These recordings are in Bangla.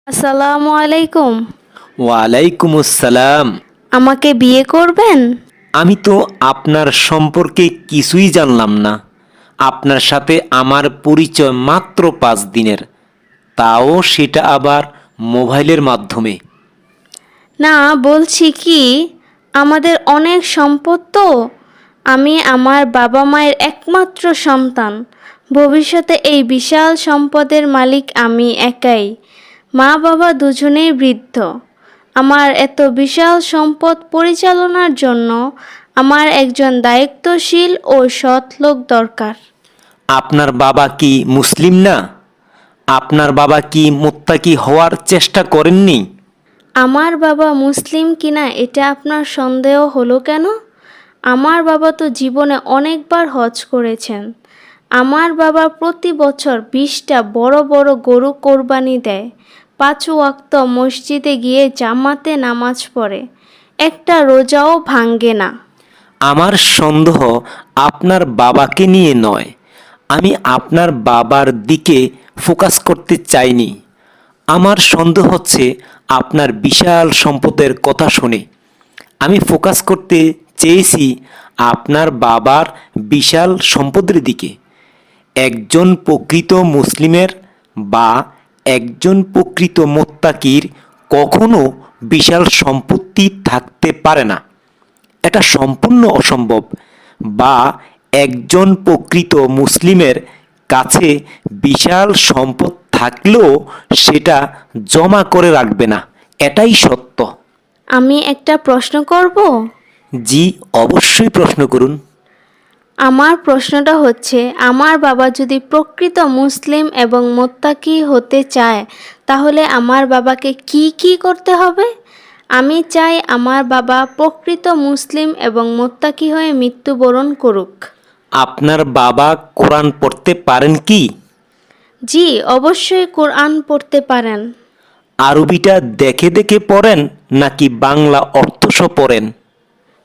আসসালামু আলাইকুম। ওয়ালাইকুম আসসালাম। আমাকে বিয়ে করবেন? আমি তো আপনার সম্পর্কে কিছুই জানলাম না। আপনার সাথে আমার পরিচয় মাত্র 5 দিনের, তাও সেটা আবার মোবাইলের মাধ্যমে। না, বলছি কি, আমাদের অনেক সম্পদ তো। আমি আমার বাবা মায়ের একমাত্র সন্তান। ভবিষ্যতে এই বিশাল সম্পদের মালিক আমি একাই। মা বাবা দুজনেই বৃদ্ধ। আমার এত বিশাল সম্পদ পরিচালনার জন্য আমার একজন দায়িত্বশীল ও সৎ লোক দরকার। আপনার বাবা কি মুসলিম না? আপনার বাবা কি মুত্তাকি হওয়ার চেষ্টা করেননি? আমার বাবা মুসলিম কিনা এটা আপনার সন্দেহ হলো কেন? আমার বাবা তো জীবনে অনেকবার হজ করেছেন। আমার বাবা প্রতি বছর 20টা বড় বড় গরু কোরবানি দেয়। 5 ওয়াক্ত মসজিদে গিয়ে জামাতে নামাজ পড়ে। একটা রোজাও ভাঙ্গে না। আমার সন্দেহ আপনার বাবাকে নিয়ে নয়। আমি আপনার বাবার দিকে ফোকাস করতে চাইনি। আমার সন্দেহ হচ্ছে আপনার বিশাল সম্পদের কথা শুনে। আমি ফোকাস করতে চেয়েছি আপনার বাবার বিশাল সম্পদের দিকে। একজন প্রকৃত মুসলিমের বা একজন প্রকৃত মোত্তাকির কখনো বিশাল সম্পত্তি থাকতে পারে না। এটা সম্পূর্ণ অসম্ভব। বা একজন প্রকৃত মুসলিমের কাছে বিশাল সম্পদ থাকলেও সেটা জমা করে রাখবে না, এটাই সত্য। আমি একটা প্রশ্ন করব? জি, অবশ্যই প্রশ্ন করুন। আমার প্রশ্নটা হচ্ছে, আমার বাবা যদি প্রকৃত মুসলিম এবং মোত্তাকি হতে চায়, তাহলে আমার বাবাকে কি কি করতে হবে? আমি চাই আমার বাবা প্রকৃত মুসলিম এবং মোত্তাকি হয়ে মৃত্যুবরণ করুক। আপনার বাবা কোরআন পড়তে পারেন কি? জি, অবশ্যই কোরআন পড়তে পারেন। আরবিটা দেখে দেখে পড়েন নাকি বাংলা অর্থসহ পড়েন?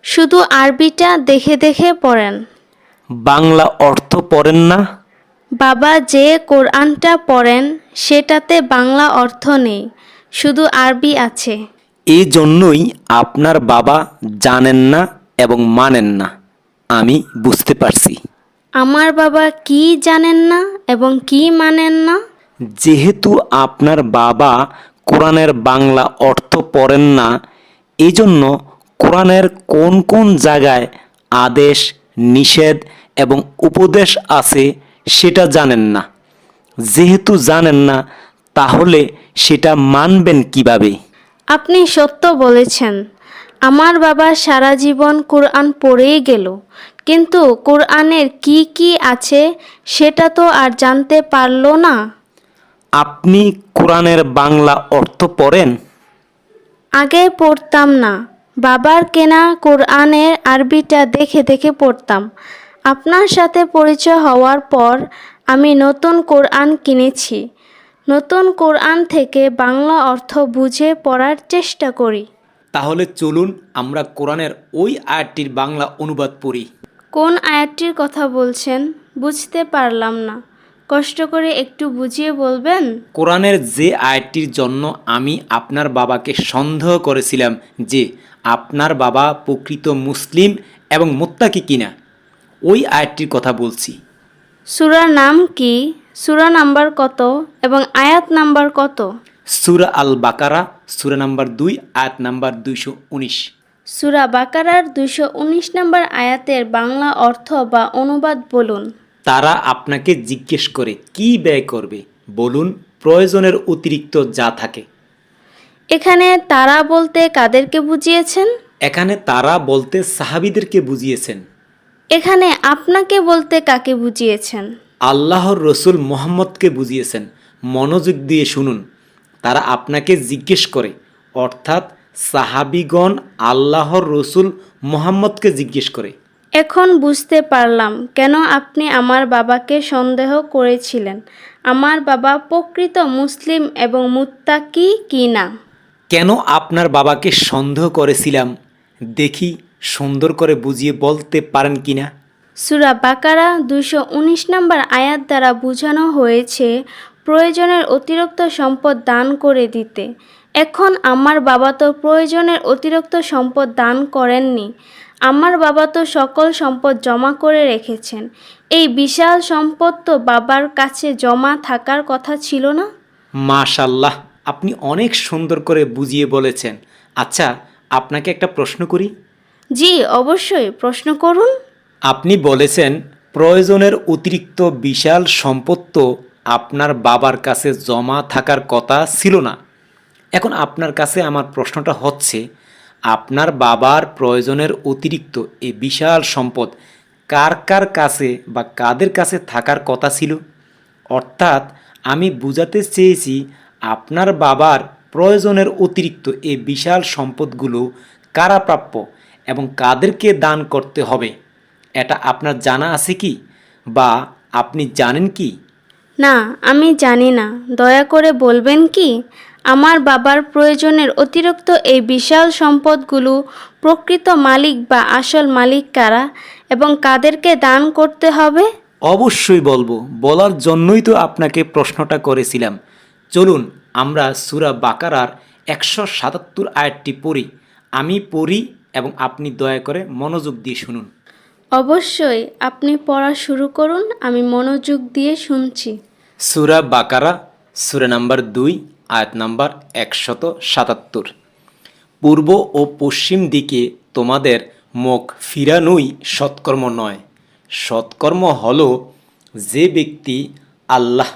শুধু আরবিটা দেখে দেখে পড়েন। বাংলা অর্থ পড়েন না? বাবা যে কোরআনটা পড়েন সেটাতে বাংলা অর্থ নেই, শুধু আরবি আছে। এই জন্যই আপনার বাবা জানেন না এবং মানেন না। আমি বুঝতে পারছি। আমার বাবা কি জানেন না এবং কি মানেন না? যেহেতু আপনার বাবা কোরআনের বাংলা অর্থ পড়েন না, এজন্য কোরআনের কোন কোন জায়গায় আদেশ, নিষেধ এবং উপদেশ আছে সেটা জানেন না। যেহেতু জানেন না, তাহলে সেটা মানবেন কিভাবে? আপনি সত্য বলেছেন। আমার বাবা সারা জীবন কোরআন পড়েই গেল, কিন্তু কোরআনের কি কি আছে সেটা তো আর জানতে পারলো না। আপনি কোরআনের বাংলা অর্থ পড়েন? আগে পড়তাম না। বাবার কেনা কোরআনের আরবিটা দেখে দেখে পড়তাম। আপনার সাথে পরিচয় হওয়ার পর আমি নতুন কোরআন কিনেছি। নতুন কোরআন থেকে বাংলা অর্থ বুঝে পড়ার চেষ্টা করি। তাহলে চলুন আমরা কোরআনের ওই আয়াতটির বাংলা অনুবাদ পড়ি। কোন আয়াতটির কথা বলছেন? বুঝতে পারলাম না। কষ্ট করে একটু বুঝিয়ে বলবেন? কোরআনের যে আয়াতটির জন্য আমি আপনার বাবাকে সন্দেহ করেছিলাম যে আপনার বাবা প্রকৃত মুসলিম এবং মুত্তাকি কিনা, ওই আয়াতটির কথা বলছি। সূরার নাম কি? সূরা নাম্বার কত এবং আয়াত নাম্বার কত? সূরা আল বাকারা, সূরা নাম্বার 2, আয়াত নাম্বার 219। সূরা বাকারার 219 নম্বর আয়াতের বাংলা অর্থ বা অনুবাদ বলুন। তারা আপনাকে জিজ্ঞেস করে কি ব্যয় করবে, বলুন প্রয়োজনের অতিরিক্ত যা থাকে। এখানে তারা বলতে কাদেরকে বুঝিয়েছেন? এখানে তারা বলতে সাহাবীদেরকে বুঝিয়েছেন। এখানে আপনাকে বলতে কাকে বুঝিয়েছেন? আল্লাহর রসুল মোহাম্মদকে বুঝিয়েছেন। মনোযোগ দিয়ে শুনুন। তারা আপনাকে জিজ্ঞেস করে, অর্থাৎ সাহাবীগণ আল্লাহর রসুল মোহাম্মদকে জিজ্ঞেস করে। এখন বুঝতে পারলাম কেন আপনি আমার বাবাকে সন্দেহ করেছিলেন। আমার বাবা প্রকৃত মুসলিম এবং মুত্তাকি কি না। কেন আপনার বাবাকে সন্দেহ করেছিলাম দেখি সুন্দর করে বুঝিয়ে বলতে পারেন কিনা? সূরা বাকারা 219 নম্বর আয়াত দ্বারা বোঝানো হয়েছে, প্রয়োজনের অতিরিক্ত সম্পদ দান করে দিতে। এখন আমার বাবা তো প্রয়োজনের অতিরিক্ত সম্পদ দান করেননি। আমার বাবা তো সকল সম্পদ জমা করে রেখেছেন। এই বিশাল সম্পদ তো বাবার কাছে জমা থাকার কথা ছিল না? মাশাল্লাহ, আপনি অনেক সুন্দর করে বুঝিয়ে বলেছেন। আচ্ছা, আপনাকে একটা প্রশ্ন করি। জি, অবশ্যই, প্রশ্ন করুন। আপনি বলেছেন প্রয়োজনের অতিরিক্ত বিশাল সম্পদ তো আপনার বাবার কাছে জমা থাকার কথা ছিল না। এখন আপনার কাছে আমার প্রশ্নটা হচ্ছে, আপনার বাবার প্রয়োজনের অতিরিক্ত এই বিশাল সম্পদ কার কার কাছে বা কাদের কাছে থাকার কথা ছিল? অর্থাৎ আমি বুঝাতে চেয়েছি, আপনার বাবার প্রয়োজনের অতিরিক্ত এই বিশাল সম্পদগুলো কারা প্রাপ্য এবং কাদেরকে দান করতে হবে, এটা আপনার জানা আছে কি বা আপনি জানেন কি? না, আমি জানি না। দয়া করে বলবেন কি, আমার বাবার প্রয়োজনের অতিরিক্ত এই বিশাল সম্পদগুলো প্রকৃত মালিক বা আসল মালিক কারা এবং কাদেরকে দান করতে হবে? অবশ্যই বলবো, বলার জন্যই তো আপনাকে প্রশ্নটা করেছিলাম। চলুন আমরা সূরা বাকারার 177 আয়াতটি পড়ি। আমি পড়ি এবং আপনি দয়া করে মনোযোগ দিয়ে শুনুন। অবশ্যই, আপনি পড়া শুরু করুন, আমি মনোযোগ দিয়ে শুনছি। সূরা বাকারা সূরা নাম্বার 2 আয়াত নাম্বার 177। পূর্ব ও পশ্চিম দিকে তোমাদের মুখ ফিরানোই সৎকর্ম নয়। সৎকর্ম হলো যে ব্যক্তি আল্লাহ,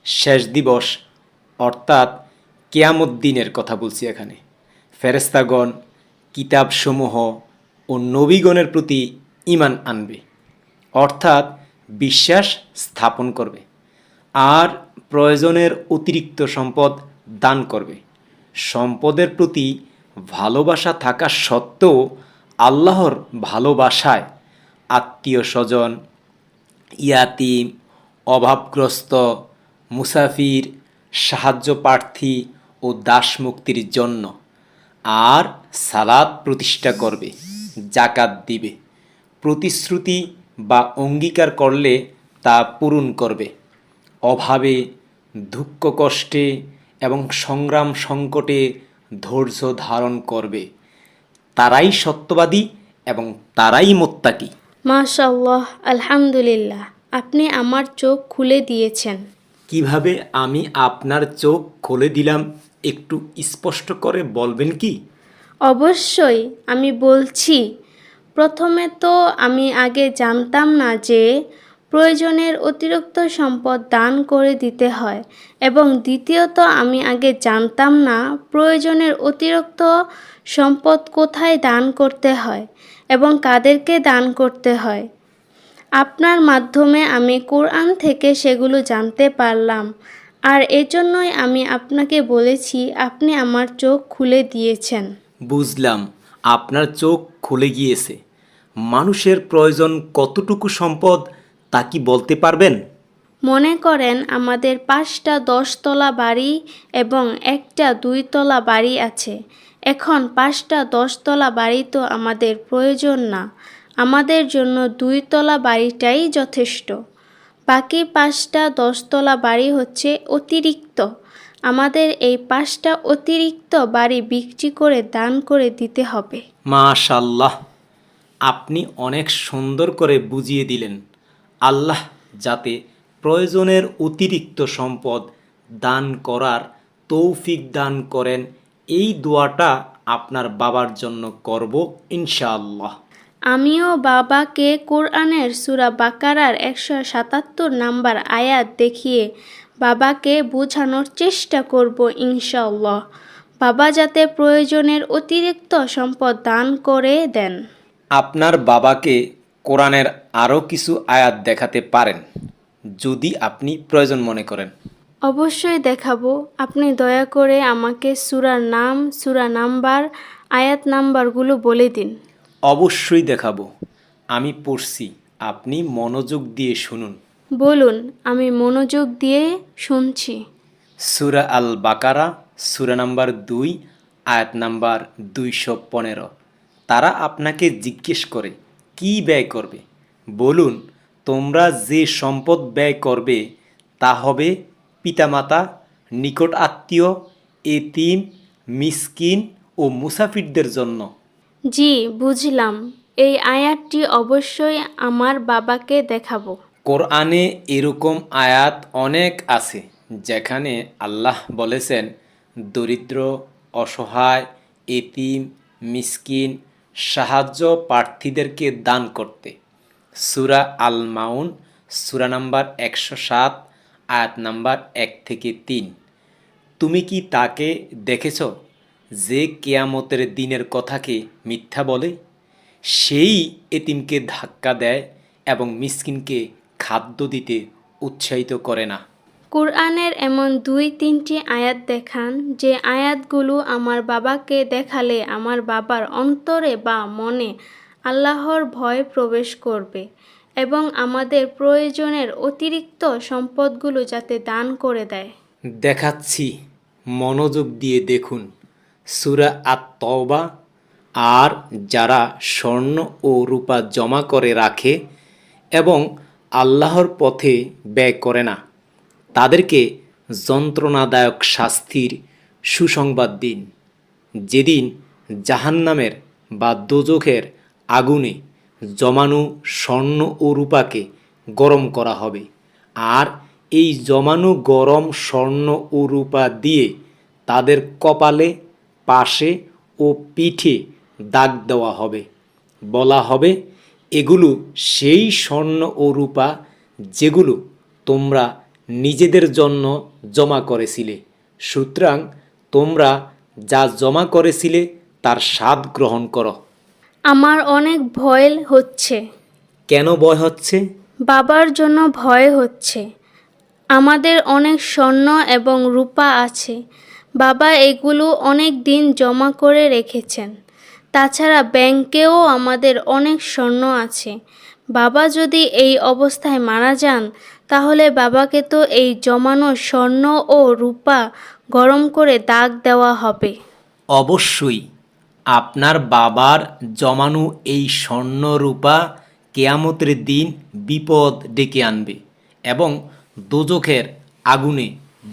শেষ দিবস অর্থাৎ কিয়ামত দিনের কথা বলছি এখানে, ফেরেশতাগণ, কিতাবসমূহ ও নবীগণের প্রতি ঈমান আনবে, অর্থাৎ বিশ্বাস স্থাপন করবে, আর প্রয়োজনের অতিরিক্ত সম্পদ দান করবে। সম্পদের প্রতি ভালোবাসা থাকা সত্ত্বেও আল্লাহর ভালোবাসায় আত্মীয় স্বজন, ইয়াতিম, অভাবগ্রস্ত, মুসাফির, সাহায্য প্রার্থী ও দাসমুক্তির জন্য, আর সালাত প্রতিষ্ঠা করবে, জাকাত দিবে, প্রতিশ্রুতি বা অঙ্গীকার করলে তা পূরণ করবে, অভাবে, দুঃখ কষ্টে এবং সংগ্রাম সংকটে ধৈর্য ধারণ করবে, তারাই সত্যবাদী এবং তারাই মুত্তাকি। মাশাআল্লাহ, আলহামদুলিল্লাহ, আপনি আমার চোখ খুলে দিয়েছেন। কিভাবে আমি আপনার চোখ খুলে দিলাম একটু স্পষ্ট করে বলবেন কি? অবশ্যই, আমি বলছি। প্রথমে তো আমি আগে জানতাম না যে প্রয়োজনের অতিরিক্ত সম্পদ দান করে দিতে হয়, এবং দ্বিতীয়ত আমি আগে জানতাম না প্রয়োজনের অতিরিক্ত সম্পদ কোথায় দান করতে হয় এবং কাদেরকে দান করতে হয়। আপনার মাধ্যমে আমি কোরআন থেকে সেগুলো জানতে পারলাম, আর এজন্যই আমি আপনাকে বলেছি আপনি আমার চোখ খুলে দিয়েছেন। বুঝলাম, আপনার চোখ খুলে গিয়েছে। মানুষের প্রয়োজন কতটুকু সম্পদ তা কি বলতে পারবেন? মনে করেন আমাদের 5টা 10 তলা বাড়ি এবং একটা 2 তলা বাড়ি আছে। এখন 5টা 10 তলা বাড়ি তো আমাদের প্রয়োজন না, আমাদের জন্য 2 তলা বাড়িটাই যথেষ্ট। বাকি 5টা 10 তলা বাড়ি হচ্ছে অতিরিক্ত। আমাদের এই 5টা অতিরিক্ত বাড়ি বিক্রি করে দান করে দিতে হবে। মাশাল্লাহ, আপনি অনেক সুন্দর করে বুঝিয়ে দিলেন। আল্লাহ যাতে প্রয়োজনের অতিরিক্ত সম্পদ দান করার তৌফিক দান করেন, এই দোয়াটা আপনার বাবার জন্য করব ইনশাআল্লাহ। আমিও বাবাকে কোরআনের সূরা বাকারার 177 নাম্বার আয়াত দেখিয়ে বাবাকে বোঝানোর চেষ্টা করব ইনশাআল্লাহ। বাবা যাতে প্রয়োজনের অতিরিক্ত সম্পদ দান করে দেন। আপনার বাবাকে কোরআনের আরও কিছু আয়াত দেখাতে পারেন যদি আপনি প্রয়োজন মনে করেন। অবশ্যই দেখাবো। আপনি দয়া করে আমাকে সূরার নাম, সূরা নাম্বার, আয়াত নাম্বারগুলো বলে দিন। অবশ্যই দেখাবো। আমি পড়ছি, আপনি মনোযোগ দিয়ে শুনুন। বলুন, আমি মনোযোগ দিয়ে শুনছি। সূরা আল বাকারা সূরা নাম্বার 2 আয়াত নাম্বার 215। তারা আপনাকে জিজ্ঞেস করে কি ব্যয় করবে, বলুন তোমরা যে সম্পদ ব্যয় করবে তা হবে পিতামাতা, নিকট আত্মীয়, এতিম, মিসকিন ও মুসাফিরদের জন্য। জি, বুঝলাম। এই আয়াতটি অবশ্যই আমার বাবাকে দেখাবো। কোরআনে এরকম আয়াত অনেক আছে যেখানে আল্লাহ বলেছেন দরিদ্র, অসহায়, এতিম, মিসকিন, সাহায্য প্রার্থীদেরকে দান করতে। সূরা আল মাউন, সূরা নাম্বার 107, আয়াত নাম্বার 1-3। তুমি কি তাকে দেখেছ যে কিয়ামতের দিনের কথাকে মিথ্যা বলে? সেই এতিমকে ধাক্কা দেয় এবং মিসকিনকে খাদ্য দিতে উৎসাহিত করে না। কুরআনের এমন 2-3টি আয়াত দেখান যে আয়াতগুলো আমার বাবাকে দেখালে আমার বাবার অন্তরে বা মনে আল্লাহর ভয় প্রবেশ করবে এবং আমাদের প্রয়োজনের অতিরিক্ত সম্পদগুলো যাতে দান করে দেয়। দেখাচ্ছি, মনোযোগ দিয়ে দেখুন। সূরা আত-তওবা। আর যারা স্বর্ণ ও রূপা জমা করে রাখে এবং আল্লাহর পথে ব্যয় করে না, তাদেরকে যন্ত্রণাদায়ক শাস্তির সুসংবাদ দিন। যেদিন জাহান্নামের বা দোজখের আগুনে জমানো স্বর্ণ ও রূপাকে গরম করা হবে, আর এই জমানো গরম স্বর্ণ ও রূপা দিয়ে তাদের কপালে, পাশে ও পিঠে দাগ দেওয়া হবে। বলা হবে, এগুলো সেই স্বর্ণ ও রূপা যেগুলো তোমরা নিজেদের জন্য জমা করেছিলে, সুতরাং তোমরা যা জমা করেছিলে তার স্বাদ গ্রহণ করো। আমার অনেক ভয় হচ্ছে। কেন ভয় হচ্ছে? বাবার জন্য ভয় হচ্ছে। আমাদের অনেক স্বর্ণ এবং রূপা আছে। বাবা এগুলো অনেক দিন জমা করে রেখেছেন। তাছাড়া ব্যাংকেও আমাদের অনেক স্বর্ণ আছে। বাবা যদি এই অবস্থায় মারা যান, তাহলে বাবাকে তো এই জমানো স্বর্ণ ও রূপা গরম করে দাগ দেওয়া হবে। অবশ্যই আপনার বাবার জমানো এই স্বর্ণ রূপা কেয়ামতের দিন বিপদ ডেকে আনবে এবং দোজখের আগুনে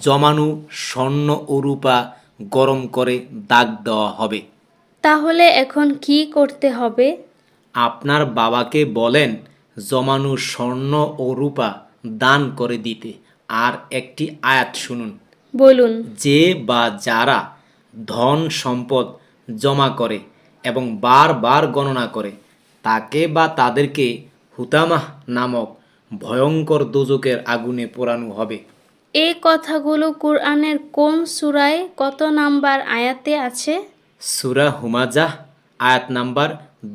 জমানো স্বর্ণ ও রূপা গরম করে দাগ দেওয়া হবে। তাহলে এখন কি করতে হবে? আপনার বাবাকে বলেন জমানো স্বর্ণ ও রূপা দান করে দিতে। আর একটি আয়াত শুনুন। বলুন। যে বা যারা ধন সম্পদ জমা করে এবং বারবার গণনা করে, তাকে বা তাদেরকে হুতামাহ নামক ভয়ঙ্কর দোজখের আগুনে পোড়ানো হবে। এই কথাগুলো কুরআনের কোন সূরায় কত নাম্বার আয়াতে আছে? সূরা হুমাজাহ আয়াত নাম্বার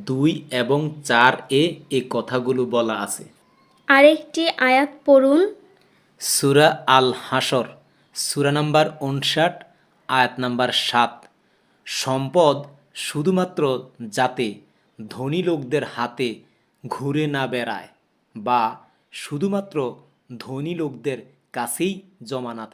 2 এবং 4 এ এই কথাগুলো বলা আছে। আরেকটি আয়াত পড়ুন। সূরা আল হাসর, সূরা নাম্বার 59, আয়াত নাম্বার 7। সম্পদ শুধুমাত্র যাতে ধনী লোকদের হাতে ঘুরে না বেড়ায় বা শুধুমাত্র ধনী লোকদের কাছেই জমা না থাকে।